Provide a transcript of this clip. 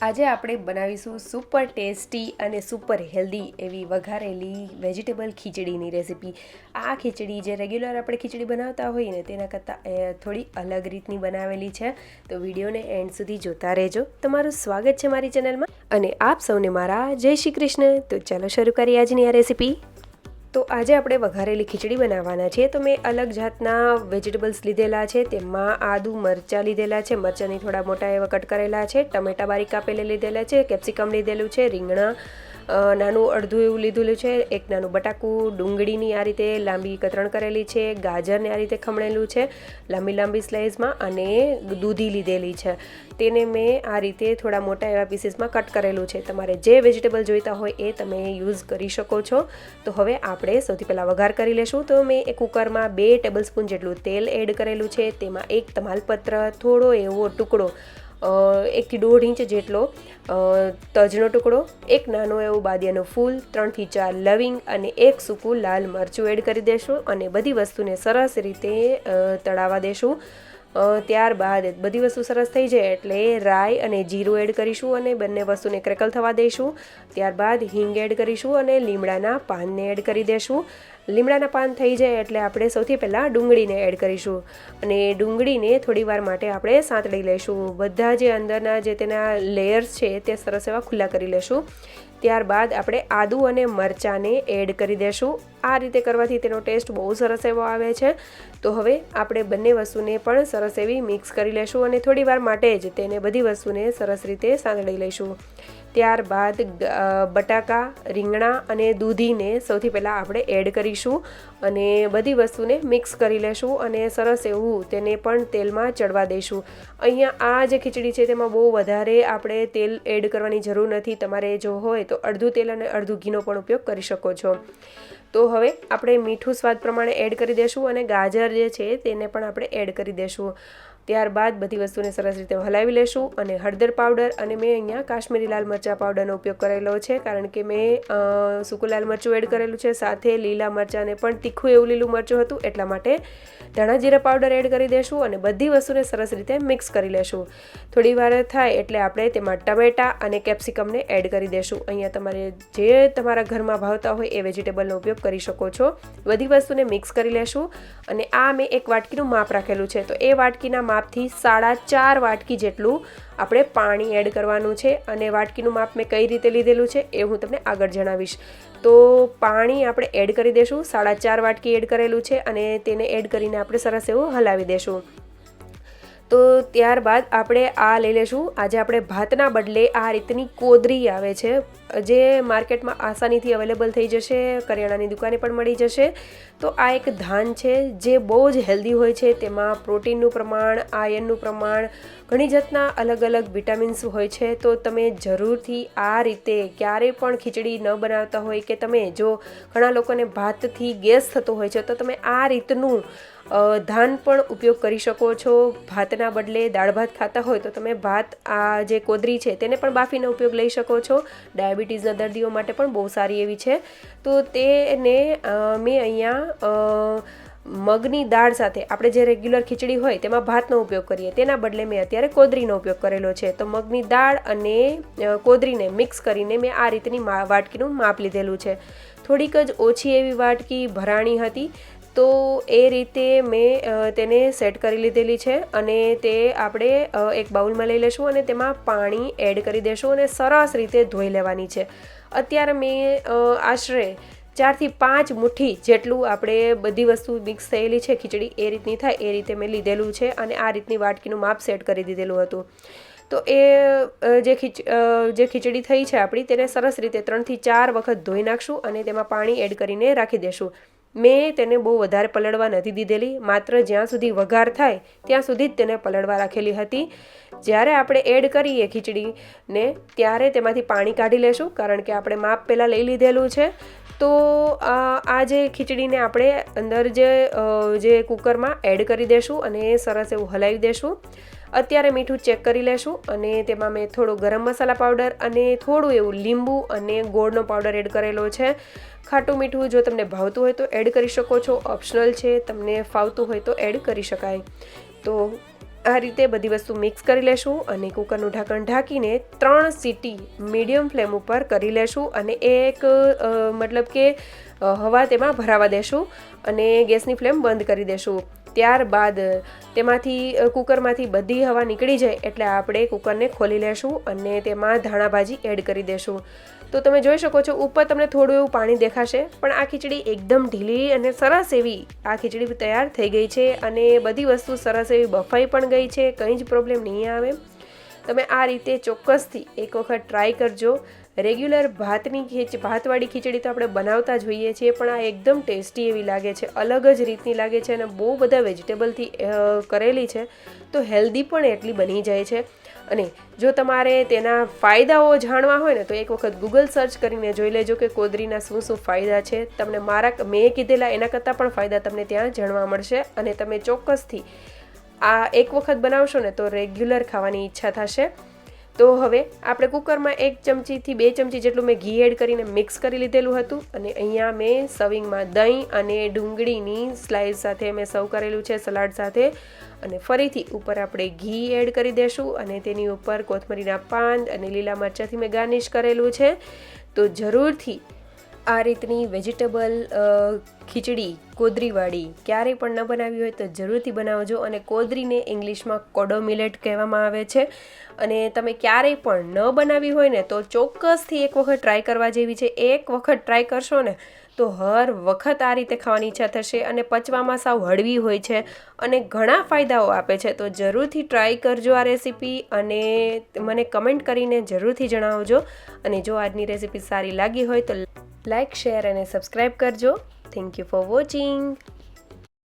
આજે આપણે બનાવીશું સુપર ટેસ્ટી અને સુપર હેલ્ધી એવી વઘારેલી વેજીટેબલ ખીચડીની રેસીપી। આ ખીચડી જે રેગ્યુલર આપણે ખીચડી બનાવતા હોઈએ ને તેના કરતાં થોડી અલગ રીતની બનાવેલી છે, તો વિડીયોને એન્ડ સુધી જોતા રહેજો। તમારું સ્વાગત છે મારી ચેનલમાં અને આપ સૌને મારા જય શ્રી કૃષ્ણ। તો ચાલો શરૂ કરીએ આજની આ રેસીપી। તો આજે આપણે વઘારેલી ખીચડી બનાવવાના છે, તો મેં અલગ જાતના વેજીટેબલ્સ લીધેલા છે। તેમાં આદુ મરચાં લીધેલા છે, મરચાંની થોડા મોટા એવા કટ કરેલા છે, ટમેટા બારીક કાપેલા લીધેલા છે, કેપ્સિકમ લીધેલું છે, રીંગણા નાનું અડધું એવું લીધેલું છે, એક નાનું બટાકું, ડુંગળીની આ રીતે લાંબી કતરણ કરેલી છે, ગાજરને આ રીતે ખમણેલું છે લાંબી લાંબી સ્લાઇસમાં, અને દૂધી લીધેલી છે, તેને મેં આ રીતે થોડા મોટા એવા પીસીસમાં કટ કરેલું છે। તમારે જે વેજીટેબલ જોઈતા હોય એ તમે યુઝ કરી શકો છો। તો હવે આપણે સૌથી પહેલાં વઘાર કરી લેશું। તો મેં એક કુકરમાં 2 ટેબલસ્પૂન જેટલું તેલ એડ કરેલું છે, તેમાં એક તમાલપત્ર, થોડો એવો ટુકડો 1 થી 1.5 ઇંચ જેટલો તજનો ટુકડો, એક નાનો એવો બાદિયાનું ફૂલ, 3 થી 4 લવિંગ અને એક સૂકું લાલ મરચું એડ કરી દેશું અને બધી વસ્તુને સરસ રીતે તળાવવા દેશું। ત્યારબાદ બધી વસ્તુ સરસ થઈ જાય એટલે રાઈ અને જીરું એડ કરીશું અને બંને વસ્તુને ક્રેકલ થવા દઈશું। ત્યારબાદ હિંગ એડ કરીશું અને લીમડાના પાનને એડ કરી દેશું। લીમડાના પાન થઈ જાય એટલે આપણે સૌથી પહેલાં ડુંગળીને એડ કરીશું અને ડુંગળીને થોડી વાર માટે આપણે સાંતળી લઈશું। બધા જે અંદરના જે તેના લેયર્સ છે તે સરસ એવા ખુલ્લા કરી લેશું। ત્યારબાદ આપણે આદુ અને મરચાંને એડ કરી દેશું। આ રીતે કરવાથી તેનો ટેસ્ટ બહુ સરસ એવો આવે છે। તો હવે આપણે બંને વસ્તુને પણ સરસ એવી મિક્સ કરી લેશું અને થોડી વાર માટે જ તેને બધી વસ્તુને સરસ રીતે સાંતળી લઈશું। ત્યારબાદ બટાકા, રીંગણા અને દૂધીને સૌથી પહેલાં આપણે એડ કરીશું અને બધી વસ્તુને મિક્સ કરી લેશું અને સરસ એવું તેને પણ તેલમાં ચડવા દઈશું। અહીંયા આ જે ખીચડી છે તેમાં બહુ વધારે આપણે તેલ એડ કરવાની જરૂર નથી, તમારે જો હોય તો અડધું તેલ અને અડધું ઘીનો પણ ઉપયોગ કરી શકો છો। તો હવે આપણે મીઠું સ્વાદ પ્રમાણે એડ કરી દેશું અને ગાજર જે છે તેને પણ આપણે એડ કરી દેશું। ત્યારબાદ બધી વસ્તુને સરસ રીતે હલાવી લેશું અને હળદર પાવડર, અને મેં અહીંયા કાશ્મીરી લાલ મરચાં પાવડરનો ઉપયોગ કરેલો છે કારણ કે મેં સૂકું લાલ મરચું એડ કરેલું છે, સાથે લીલા મરચાંને પણ તીખું એવું લીલું મરચું હતું એટલા માટે ધાણા જીરા પાવડર એડ કરી દેશું અને બધી વસ્તુને સરસ રીતે મિક્સ કરી લેશું। થોડી વાર થાય એટલે આપણે તેમાં ટમેટાં અને કેપ્સિકમને એડ કરી દેશું। અહીંયા તમારે જે તમારા ઘરમાં ભાવતા હોય એ વેજીટેબલનો ઉપયોગ કરી શકો છો। બધી વસ્તુને મિક્સ કરી લેશું અને આ મેં એક વાટકીનું માપ રાખેલું છે, તો એ વાટકીના માપથી 4.5 વાટકી જેટલું આપણે પાણી એડ કરવાનું છે અને વાટકીનું માપ મેં કઈ રીતે લીધેલું છે એ હું તમને આગળ જણાવીશ। તો પાણી આપણે એડ કરી દેશું, 4.5 વાટકી એડ કરેલું છે અને તેને એડ કરીને આપણે સરસ એવું હલાવી દેશું। તો ત્યારબાદ આપણે આ લઈ લેશું। આજે આપણે ભાતના બદલે આ રીતની કોદરી આવે છે જે માર્કેટમાં આસાનીથી અવેલેબલ થઈ જશે, કરિયાણાની દુકાને પણ મળી જશે। તો આ એક ધાન છે જે બહુ જ હેલ્ધી હોય છે, તેમાં પ્રોટીનનું પ્રમાણ, આયર્નનું પ્રમાણ, ઘણી જાતના અલગ અલગ વિટામિન્સ હોય છે। તો તમે જરૂરથી આ રીતે ક્યારેય પણ ખીચડી ન બનાવતા હોય કે તમે જો ઘણા લોકોને ભાતથી ગેસ થતો હોય છે તો તમે આ રીતનું ધાન પણ ઉપયોગ કરી શકો છો। ભાતના બદલે દાળ ભાત ખાતા હોય તો તમે ભાત આ જે કોદરી છે તેને પણ બાફીનો ઉપયોગ લઈ શકો છો। ડાયાબિટીસના દર્દીઓ માટે પણ બહુ સારી એવી છે। તો તેને મેં અહીંયા મગની દાળ સાથે, આપણે જે રેગ્યુલર ખીચડી હોય તેમાં ભાતનો ઉપયોગ કરીએ તેના બદલે મેં અત્યારે કોદરીનો ઉપયોગ કરેલો છે। તો મગની દાળ અને કોદરીને મિક્સ કરીને મેં આ રીતની વાટકીનું માપ લીધેલું છે। થોડીક જ ઓછી એવી વાટકી ભરાણી હતી તો એ રીતે મેં તેને સેટ કરી લીધેલી છે અને તે આપણે એક બાઉલમાં લઈ લેશું અને તેમાં પાણી એડ કરી દેશું અને સરસ રીતે ધોઈ લેવાની છે। અત્યારે મેં આશરે 4 થી 5 મુઠ્ઠી જેટલું આપણે બધી વસ્તુ મિક્સ થયેલી છે ખીચડી એ રીતની થાય એ રીતે મેં લીધેલું છે અને આ રીતની વાટકીનું માપ સેટ કરી દીધેલું હતું। તો એ જે ખીચડી થઈ છે આપણી તેને સરસ રીતે 3 થી 4 વખત ધોઈ નાખશું અને તેમાં પાણી એડ કરીને રાખી દેશું। મેં તેને બહુ વધારે પલળવા નથી દીધેલી, માત્ર જ્યાં સુધી વઘાર થાય ત્યાં સુધી જ તેને પલળવા રાખેલી હતી। જ્યારે આપણે એડ કરીએ ખીચડીને ત્યારે તેમાંથી પાણી કાઢી લેશું કારણ કે આપણે માપ પહેલાં લઈ લીધેલું છે। તો આ જે ખીચડીને આપણે અંદર જે કુકરમાં એડ કરી દેશું અને સરસ એવું હલાવી દેશું। અત્યારે મીઠું ચેક કરી લેશું અને તેમાં મેં થોડો ગરમ મસાલા પાવડર અને થોડું એવું લીંબુ અને ગોળનો પાવડર એડ કરેલો છે। ખાટું મીઠું જો તમને ભાવતું હોય તો એડ કરી શકો છો, ઓપ્શનલ છે, તમને ફાવતું હોય તો એડ કરી શકાય। તો આ રીતે બધી વસ્તુ મિક્સ કરી લેશું અને કુકરનું ઢાંકણ ઢાંકીને 3 સીટી મીડિયમ ફ્લેમ ઉપર કરી લેશું અને એક મતલબ કે હવા તેમાં ભરાવા દેશું અને ગેસની ફ્લેમ બંધ કરી દેશું. ત્યારબાદ તેમાંથી કુકરમાંથી બધી હવા નીકળી જાય એટલે આપણે કુકરને ખોલી લેશું અને તેમાં ધાણાભાજી એડ કરી દેશું. તો તમે જોઈ શકો છો ઉપર તમને થોડું એવું પાણી દેખાશે, પણ આ ખીચડી એકદમ ઢીલી અને સરસ એવી આ ખીચડી તૈયાર થઈ ગઈ છે અને બધી વસ્તુ સરસ એવી બફાઈ પણ ગઈ છે, કંઈ જ પ્રોબ્લેમ નહીં આવે. તમે આ રીતે ચોક્કસથી એક વખત ટ્રાય કરજો. રેગ્યુલર ભાતવાળી ખીચડી તો આપણે બનાવતા જ હોઈએ છીએ, પણ આ એકદમ ટેસ્ટી એવી લાગે છે, અલગ જ રીતની લાગે છે અને બહુ બધા વેજીટેબલથી કરેલી છે તો હેલ્ધી પણ એટલી બની જાય છે. અને જો તમારે તેના ફાયદાઓ જાણવા હોય ને તો એક વખત ગૂગલ સર્ચ કરીને જોઈ લેજો કે કોદરીના શું ફાયદા છે. તમને મેં કીધેલા એના કરતાં પણ ફાયદા તમને ત્યાં જાણવા મળશે અને તમે ચોક્કસથી આ એક વખત બનાવશો ને તો રેગ્યુલર ખાવાની ઈચ્છા થશે. તો હવે આપણે કુકરમાં 1 ચમચીથી 2 ચમચી જેટલું મેં ઘી એડ કરીને મિક્સ કરી લીધેલું હતું અને અહીંયા મેં સર્વિંગમાં દહીં અને ડુંગળીની સ્લાઇસ સાથે મેં સર્વ કરેલું છે સલાડ સાથે. અને ફરીથી ઉપર આપણે ઘી એડ કરી દઈશું અને તેની ઉપર કોથમરીના પાન અને લીલા મરચાંથી મેં ગાર્નિશ કરેલું છે. તો જરૂરથી આ રીતની વેજીટેબલ ખીચડી કોદરીવાળી ક્યારેય પણ ન બનાવી હોય તો જરૂરથી બનાવજો. અને કોદરીને ઇંગ્લિશમાં કોડો મિલેટ કહેવામાં આવે છે અને તમે ક્યારેય પણ ન બનાવી હોય ને તો ચોક્કસથી એક વખત ટ્રાય કરવા જેવી છે. એક વખત ટ્રાય કરશો ને તો હર વખત આ રીતે ખાવાની ઈચ્છા થશે અને પચવામાં સાવ હળવી હોય છે અને ઘણા ફાયદાઓ આપે છે. તો જરૂરથી ટ્રાય કરજો આ રેસીપી અને મને કમેન્ટ કરીને જરૂરથી જણાવજો. અને જો આજની રેસીપી સારી લાગી હોય તો લાઇક, શેર અને સબસ્ક્રાઈબ કરજો. Thank you for watching.